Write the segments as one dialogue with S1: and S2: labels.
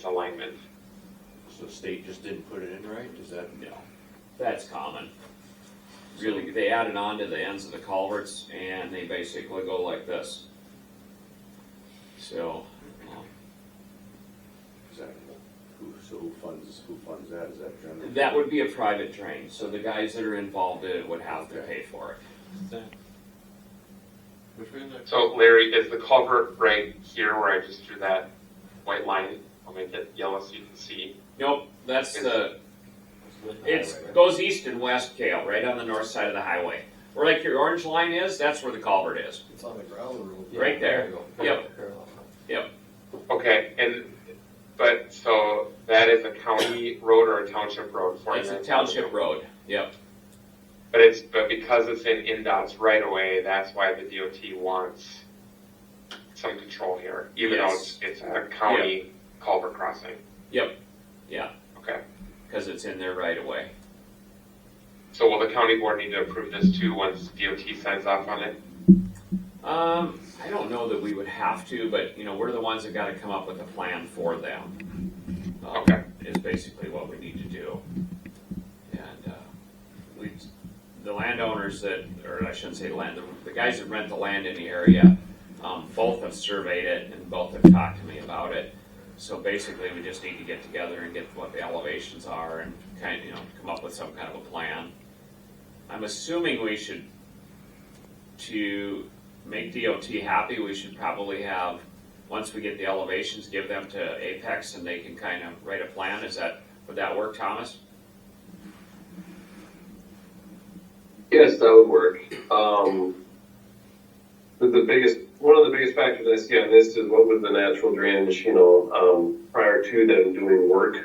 S1: alignment.
S2: So the state just didn't put it in right? Is that?
S3: No, that's common. Really, they added on to the ends of the culverts, and they basically go like this. So,
S2: Is that who funds that? Is that general?
S3: that would be a private drain, so the guys that are involved in it would have to pay for it.
S1: So Larry, is the culvert right here where I just drew that white line? I'll make it yellow so you can see.
S3: Nope, that's the, it goes east and west, Kale, right on the north side of the highway. Where like your orange line is, that's where the culvert is.
S4: It's on the gravel road.
S3: Right there. Yep. Yep.
S1: Okay, but so that is a county road or a township road for you?
S3: It's a township road, yep.
S1: But because it's in INDOT's right away, that's why the DOT wants some control here, even though it's a county culvert crossing.
S3: Yep, yeah.
S1: Okay.
S3: Because it's in there right away.
S1: So will the county board need to approve this too once DOT signs off on it?
S3: I don't know that we would have to, but you know, we're the ones that got to come up with a plan for them.
S1: Okay.
S3: Is basically what we need to do. And the landowners that, or I shouldn't say the guys that rent the land in the area, both have surveyed it and both have talked to me about it. So basically, we just need to get together and get what the elevations are and kind of, you know, come up with some kind of a plan. I'm assuming we should, to make DOT happy, we should probably have, once we get the elevations, give them to Apex and they can kind of write a plan. Would that work, Thomas?
S5: Yes, that would work. One of the biggest factors I see on this is what was the natural drainage, prior to them doing work.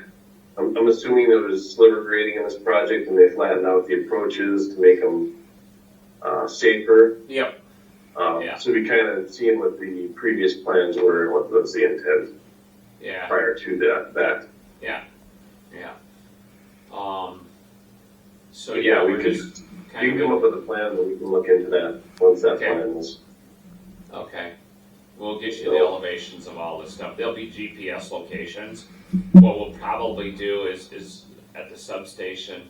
S5: I'm assuming there was sliver grading in this project and they flattened out the approaches to make them safer.
S3: Yep.
S5: So we kind of seeing what the previous plans were and what was the intent prior to that.
S3: Yeah. So
S5: we can come up with a plan, but we can look into that once that plan is.
S3: Okay. We'll get you the elevations of all this stuff. There'll be GPS locations. What we'll probably do is at the substation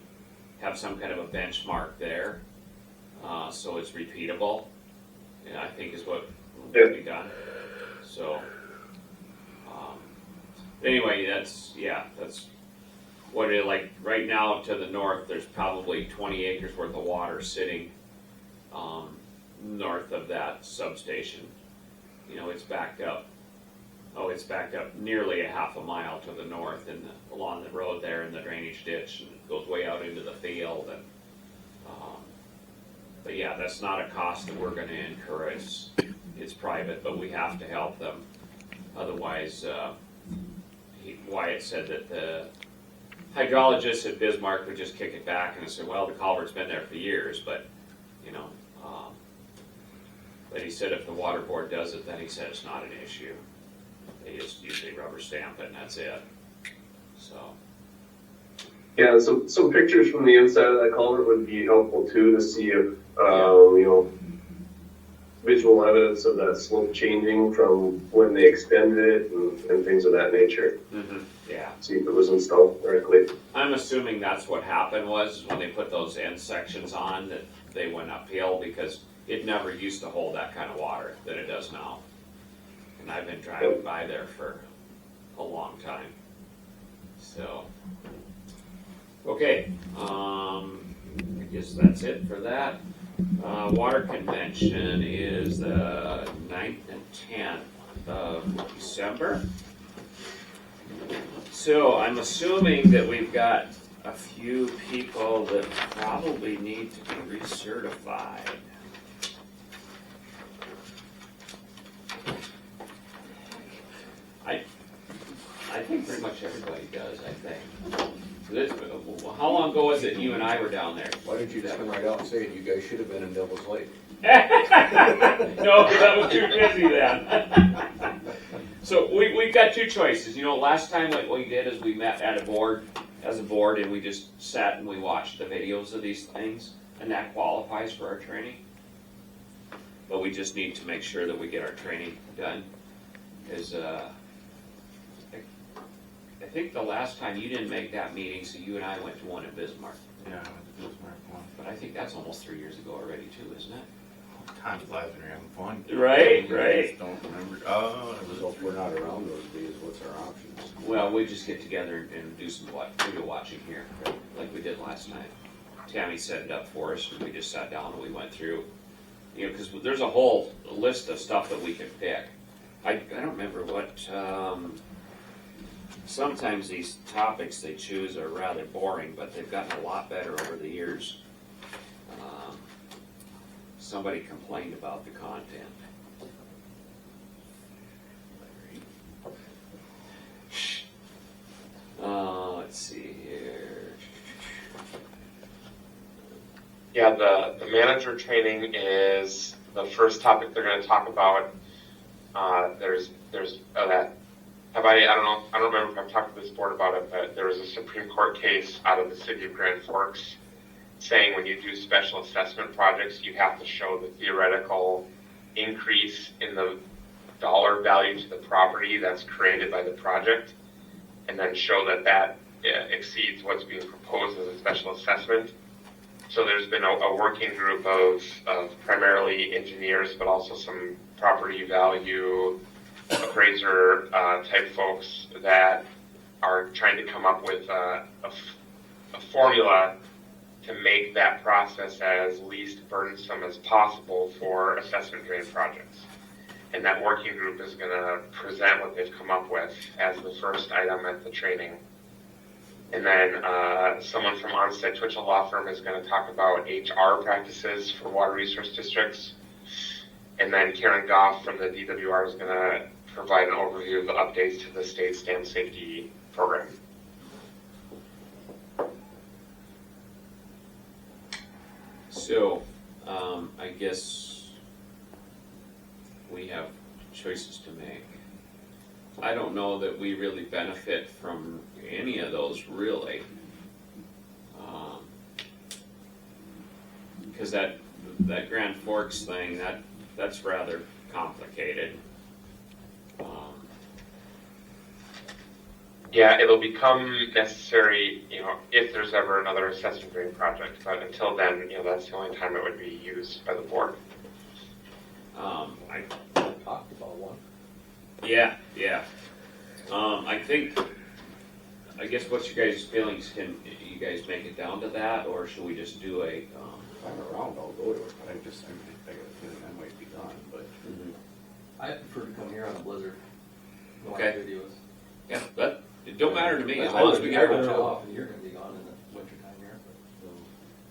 S3: have some kind of a benchmark there, so it's repeatable. And I think is what will be done. So anyway, that's what it like right now. To the north, there's probably 20 acres worth of water sitting north of that substation. You know, it's backed up. It's backed up nearly a half a mile to the north along the road there in the drainage ditch, and it goes way out into the field. And but yeah, that's not a cost that we're going to incur. It's private, but we have to help them. Otherwise, Wyatt said that the hydrologist at Bismarck would just kick it back and say, well, the culvert's been there for years, but but he said if the water board does it, then he said it's not an issue. They just usually rubber stamp it and that's it. So.
S5: Yeah, so some pictures from the inside of that culvert would be helpful too, to see if, visual evidence of that slope changing from when they extended it and things of that nature.
S3: Mm-hmm. Yeah.
S5: See if it was installed correctly.
S3: I'm assuming that's what happened was when they put those end sections on that they went uphill because it never used to hold that kind of water that it does now. And I've been driving by there for a long time. So, okay, I guess that's it for that. Water convention is the 9th and 10th of December. So I'm assuming that we've got a few people that probably need to be recertified. I think pretty much everybody does, I think. How long ago was it you and I were down there?
S2: Why didn't you just come right out and say it? You guys should have been in Devil's Lake.
S3: No, that was too busy then. So we've got two choices. Last time what we did is we met at as a board, and we just sat and we watched the videos of these things, and that qualifies for our training. But we just need to make sure that we get our training done. Because think the last time you didn't make that meeting, so you and I went to one in Bismarck.
S4: Yeah, I went to Bismarck one.
S3: But I think that's almost 3 years ago already too, isn't it?
S4: Time flies when you're having fun.
S3: Right,
S4: I
S3: right.
S4: just don't remember. Oh, it
S2: So
S4: was
S2: if we're not around those days, what's our options?
S3: Well, we just get together and do some video watching here, like we did last time. Tammy set it up for us, and we just sat down and we went through, you know, because there's a whole list of stuff that we can pick. I don't remember what, sometimes these topics they choose are rather boring, but they've gotten a lot better over the years. Somebody complained about the content. Let's see here.
S1: Yeah, the manager training is the first topic they're going to talk about. There's that. I don't remember if I've talked to this board about it, but there was a Supreme Court case out of the city of Grand Forks saying when you do special assessment projects, you have to show the theoretical increase in the dollar value to the property that's created by the project, and then show that exceeds what's being proposed as a special assessment. So there's been a working group of primarily engineers, but also some property value appraiser type folks that are trying to come up with a formula to make that process as least burdensome as possible for assessment grade projects. And that working group is going to present what they've come up with as the first item at the training. And then someone from Onstead Twitchell Law Firm is going to talk about HR practices for water resource districts. And then Karen Goff from the DWR is going to provide an overview of the updates to the state's dam safety program.
S3: So, I guess we have choices to make. I don't know that we really benefit from any of those, really. Because that Grand Forks thing, that's rather complicated.
S1: Yeah, it'll become necessary, if there's ever another assessment grade project. But until then, that's the only time it would be used by the board.
S3: I
S2: Talked about one.
S3: Yeah. I guess what's your guys' feelings? Can you guys make it down to that, or should we just do a?
S2: If I'm around, I'll go to it, but I got a feeling I might be gone, but.
S6: I prefer to come here on a blizzard.
S3: Okay.
S6: Videos.
S3: Yeah, but it don't matter to me as
S6: I
S3: long
S6: would
S3: as we
S6: be
S3: get
S6: better
S3: one.
S6: off, and you're gonna be gone in the winter time here.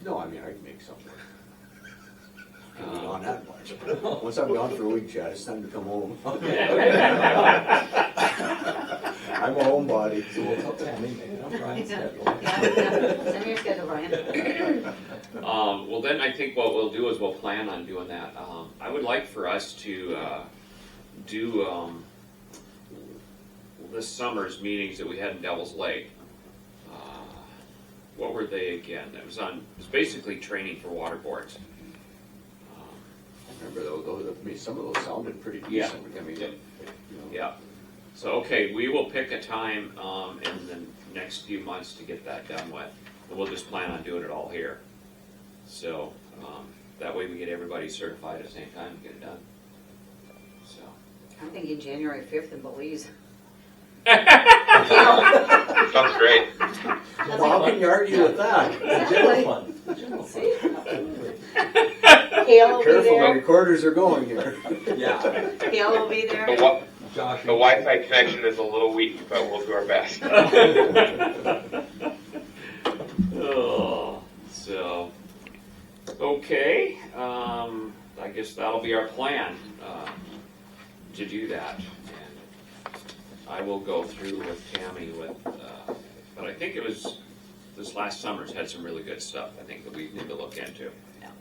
S2: No, I mean, I can make something. I can be gone that much. Once I'm gone for a week, Chad, it's time to come home. I'm a homebody.
S6: So we'll tell Tammy, maybe I'm trying to schedule.
S7: Yeah, send me your schedule, Brian.
S3: Well, then I think what we'll do is we'll plan on doing that. I would like for us to do this summer's meetings that we had in Devil's Lake. What were they again? It was basically training for water boards.
S2: I remember those, I mean, some of those sounded pretty
S3: Yeah.
S2: decent. I mean,
S3: Yeah. So, okay, we will pick a time in the next few months to get that done with. And we'll just plan on doing it all here. So, that way we get everybody certified at the same time and get it done. So.
S7: I'm thinking January 5th in Belize.
S1: Sounds great.
S2: Well, how can you argue with that?
S6: The general fund. The general fund.
S7: See? Kale will be
S2: Careful, the
S7: there.
S2: recorders are going here.
S6: Yeah.
S7: Kale will be there.
S1: The
S6: Josh.
S1: Wi-Fi connection is a little weak, but we'll do our best.
S3: So, okay, I guess that'll be our plan to do that. And I will go through with Tammy but I think it was this last summer's had some really good stuff. I think that we need to look into.
S7: Yeah.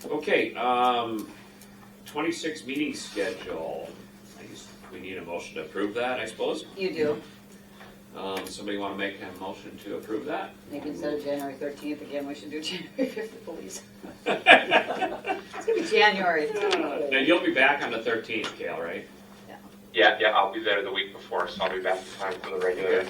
S3: Okay, 26 meeting schedule. I guess we need a motion to approve that, I suppose.
S7: You do.
S3: Somebody want to make a motion to approve that?
S7: Maybe instead of January 13th again, we should do January 5th at Belize. It's going to be January.
S3: Now, you'll be back on the 13th, Kale, right?
S1: Yeah, I'll be there the week before, so I'll be back in time for the regular